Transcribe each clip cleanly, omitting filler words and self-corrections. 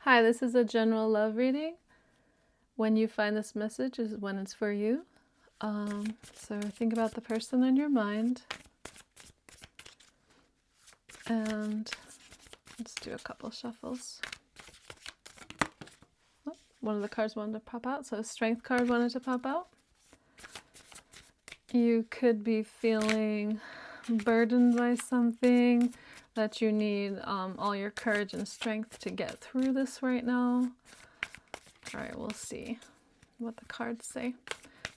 Hi, this is a general love reading. When you find this message is when it's for you. So think about the person in your mind, and let's do a couple shuffles. Oh, one of the cards wanted to pop out, so a strength card wanted to pop out. You could be feeling burdened by something that you need all your courage and strength to get through this right now. All right, we'll see what the cards say.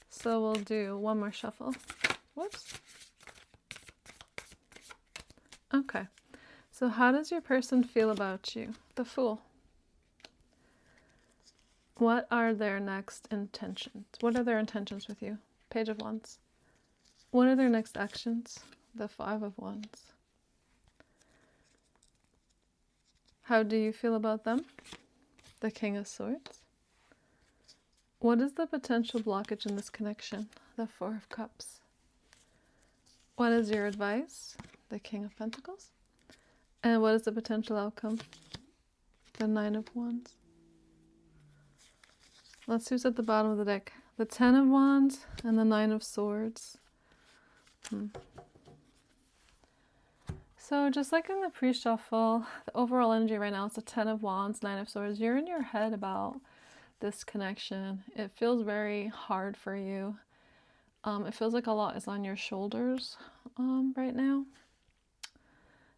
So we'll do one more shuffle. Whoops. Okay. So how does your person feel about you? The Fool. What are their next intentions? What are their intentions with you? Page of Wands. What are their next actions? The Five of Wands. How do you feel about them? The King of Swords. What is the potential blockage in this connection? The Four of Cups. What is your advice? The King of Pentacles. And what is the potential outcome? The Nine of Wands. Let's see who's at the bottom of the deck. The Ten of Wands and the Nine of Swords. So just like in the pre-shuffle, the overall energy right now is the Ten of Wands, Nine of Swords. You're in your head about this connection. It feels very hard for you. It feels like a lot is on your shoulders right now.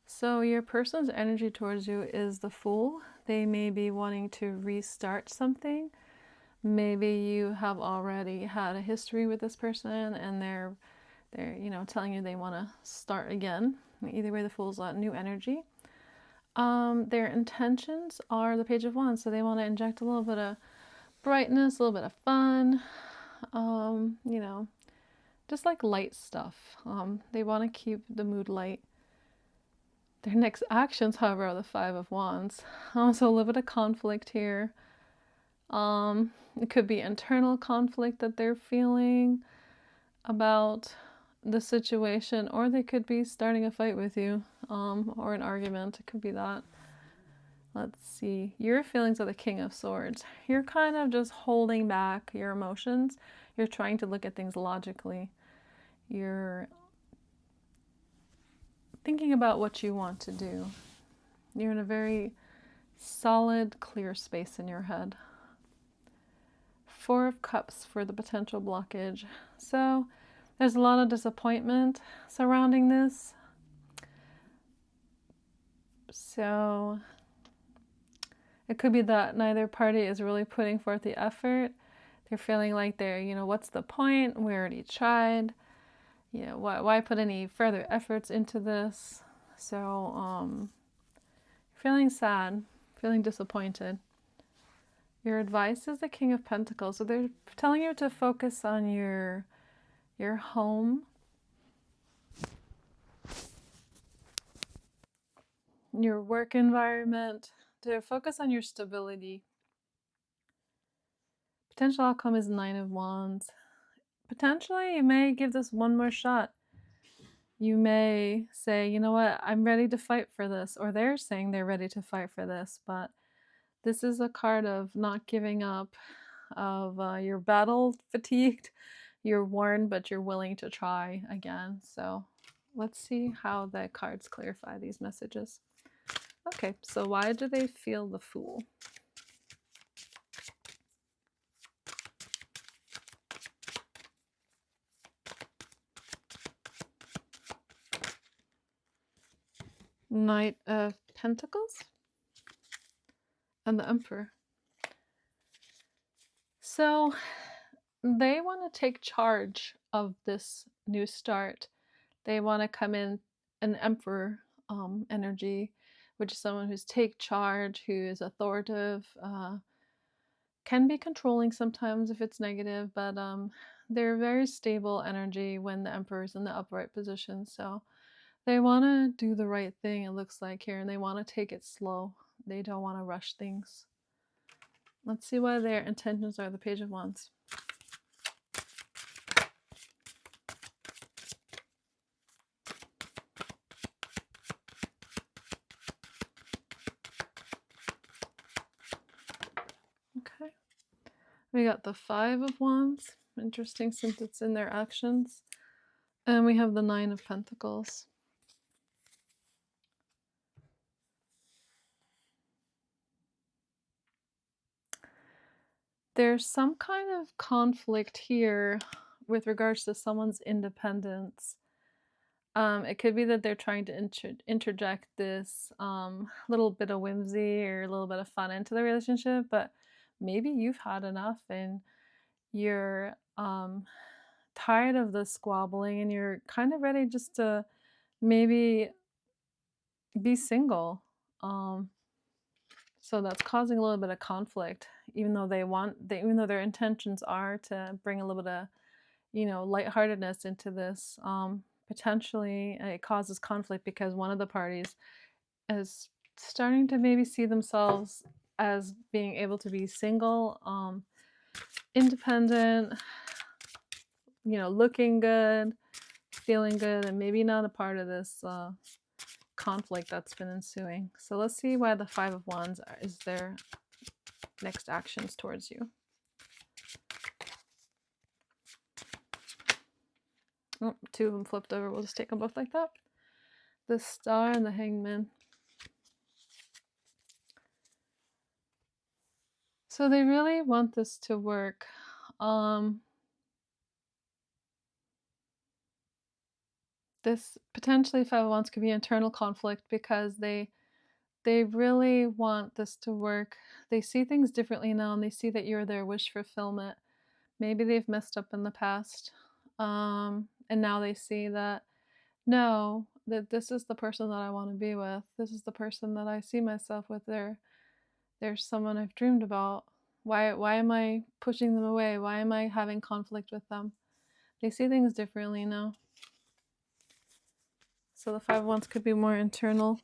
So your person's energy towards you is the Fool. They may be wanting to restart something. Maybe you have already had a history with this person and they're telling you they want to start again. Either way, the Fool's a new energy. Their intentions are the Page of Wands, so they want to inject a little bit of brightness, a little bit of fun, just like light stuff. They want to keep the mood light. Their next actions, however, are the Five of Wands. So a little bit of conflict here. It could be internal conflict that they're feeling about the situation, or they could be starting a fight with you, or an argument. It could be that. Let's see. Your feelings are the King of Swords. You're kind of just holding back your emotions. You're trying to look at things logically. You're thinking about what you want to do. You're in a very solid, clear space in your head. Four of Cups for the potential blockage. So there's a lot of disappointment surrounding this. So it could be that neither party is really putting forth the effort. They're feeling like what's the point? We already tried. Why put any further efforts into this? So, feeling sad, feeling disappointed. Your advice is the King of Pentacles. So they're telling you to focus on your home, your work environment, to focus on your stability. Potential outcome is Nine of Wands. Potentially, you may give this one more shot. You may say, you know what, I'm ready to fight for this, or they're saying they're ready to fight for this, but this is a card of not giving up, of you're battle fatigued, you're worn, but you're willing to try again. So let's see how the cards clarify these messages. Okay, so why do they feel the Fool? Knight of Pentacles and the Emperor. So they want to take charge of this new start. They want to come in an Emperor energy, which is someone who's take charge, who is authoritative, can be controlling sometimes if it's negative, but they're very stable energy when the Emperor is in the upright position. So they want to do the right thing, it looks like here, and they want to take it slow. They don't want to rush things. Let's see why their intentions are the Page of Wands. Okay. We got the Five of Wands. Interesting since it's in their actions. And we have the Nine of Pentacles. There's some kind of conflict here with regards to someone's independence. It could be that they're trying to interject this little bit of whimsy or a little bit of fun into the relationship, but maybe you've had enough and you're tired of the squabbling and you're kind of ready just to maybe be single. So that's causing a little bit of conflict, even though even though their intentions are to bring a little bit of, lightheartedness into this. Potentially, it causes conflict because one of the parties is starting to maybe see themselves as being able to be single, independent, looking good, feeling good, and maybe not a part of this conflict that's been ensuing. So let's see why the Five of Wands is their next actions towards you. Oh, two of them flipped over. We'll just take them both like that. The Star and the Hangman. So they really want this to work. This potentially Five of Wands could be internal conflict because they really want this to work. They see things differently now and they see that you're their wish fulfillment. Maybe they've messed up in the past. And now they see that, no, that this is the person that I want to be with. This is the person that I see myself with. They're someone I've dreamed about. Why am I pushing them away? Why am I having conflict with them? They see things differently now. So the Five of Wands could be more internal.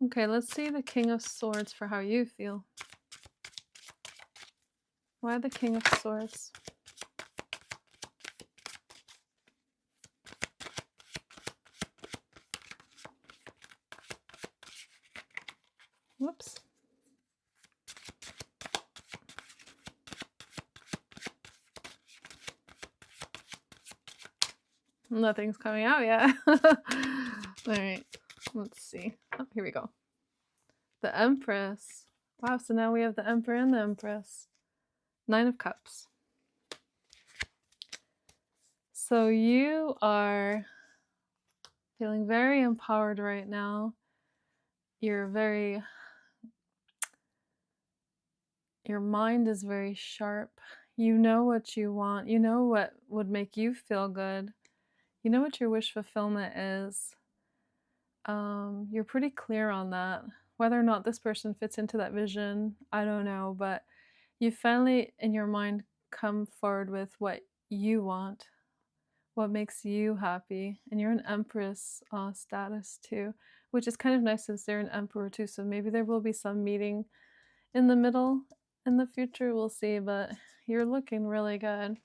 Okay, let's see the King of Swords for how you feel. Why the King of Swords? Whoops. Nothing's coming out yet. All right, let's see. Oh, here we go. The Empress. Wow, so now we have the Emperor and the Empress. Nine of Cups. So you are feeling very empowered right now. Your mind is very sharp. You know what you want. You know what would make you feel good. You know what your wish fulfillment is. You're pretty clear on that. Whether or not this person fits into that vision, I don't know, but you finally in your mind come forward with what you want, what makes you happy, and you're an Empress status too, which is kind of nice since they're an Emperor too, so maybe there will be some meeting in the middle in the future, we'll see, but you're looking really good.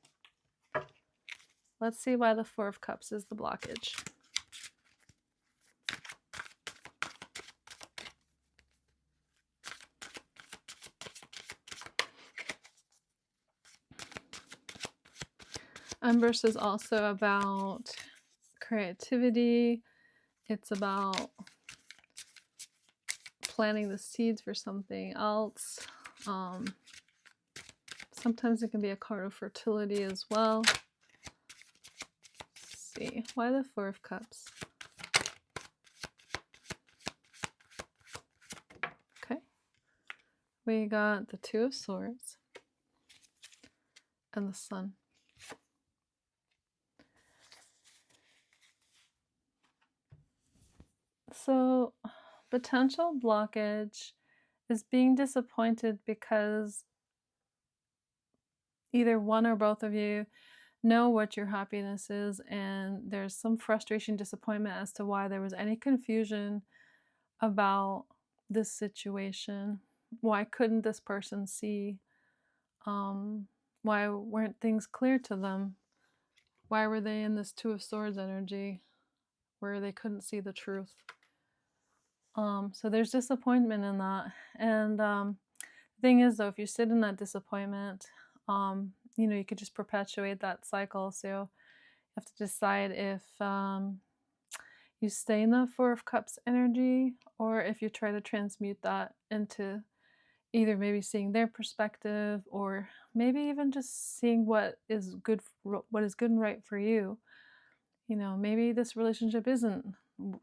Let's see why the Four of Cups is the blockage. Empress is also about creativity. It's about planting the seeds for something else. Sometimes it can be a card of fertility as well. Let's see, why the Four of Cups? Okay, we got the Two of Swords and the Sun. So, potential blockage is being disappointed because either one or both of you know what your happiness is, and there's some frustration, disappointment as to why there was any confusion about this situation. Why couldn't this person see? Why weren't things clear to them? Why were they in this Two of Swords energy where they couldn't see the truth? So there's disappointment in that. And The thing is, though, if you sit in that disappointment, you could just perpetuate that cycle. So you have to decide if you stay in the Four of Cups energy, or if you try to transmute that into either maybe seeing their perspective, or maybe even just seeing what is good and right for you. Maybe this relationship isn't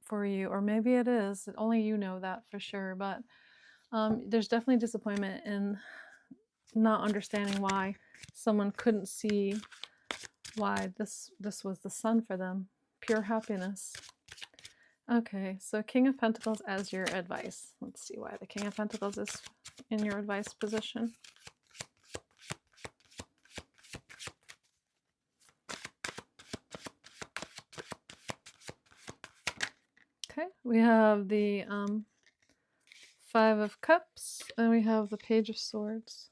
for you, or maybe it is. Only you know that for sure. But there's definitely disappointment in not understanding why someone couldn't see why this was the sun for them. Pure happiness. Okay, so King of Pentacles as your advice. Let's see why the King of Pentacles is in your advice position. Okay, we have the Five of Cups, and we have the Page of Swords.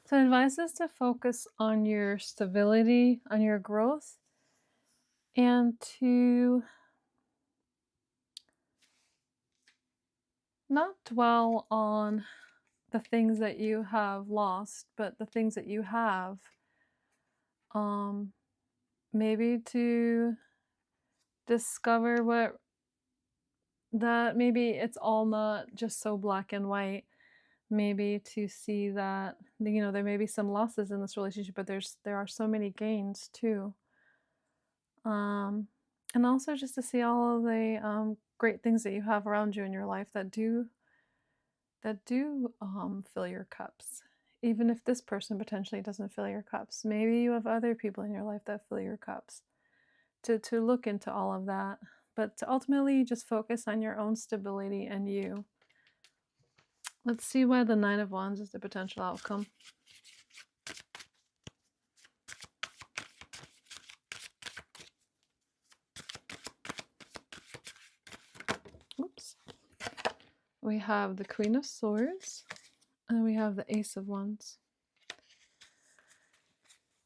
So advice is to focus on your stability, on your growth, and to not dwell on the things that you have lost, but the things that you have. Maybe to discover that maybe it's all not just so black and white. Maybe to see that there may be some losses in this relationship, but there are so many gains too. And also just to see all of the great things that you have around you in your life that do fill your cups. Even if this person potentially doesn't fill your cups, maybe you have other people in your life that fill your cups. To look into all of that, but to ultimately just focus on your own stability and you. Let's see why the Nine of Wands is the potential outcome. Oops. We have the Queen of Swords, and we have the Ace of Wands.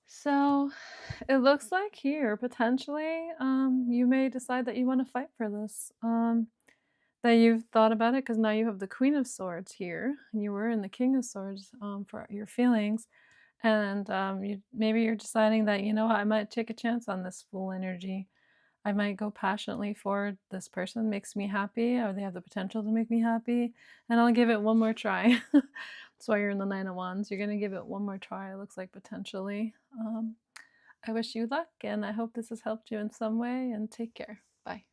So it looks like here, potentially, you may decide that you want to fight for this. That you've thought about it, because now you have the Queen of Swords here, and you were in the King of Swords for your feelings. And maybe you're deciding that, I might take a chance on this Fool energy. I might go passionately for this person, makes me happy, or they have the potential to make me happy, and I'll give it one more try. That's why you're in the Nine of Wands. You're going to give it one more try, it looks like, potentially. I wish you luck, and I hope this has helped you in some way, and take care. Bye.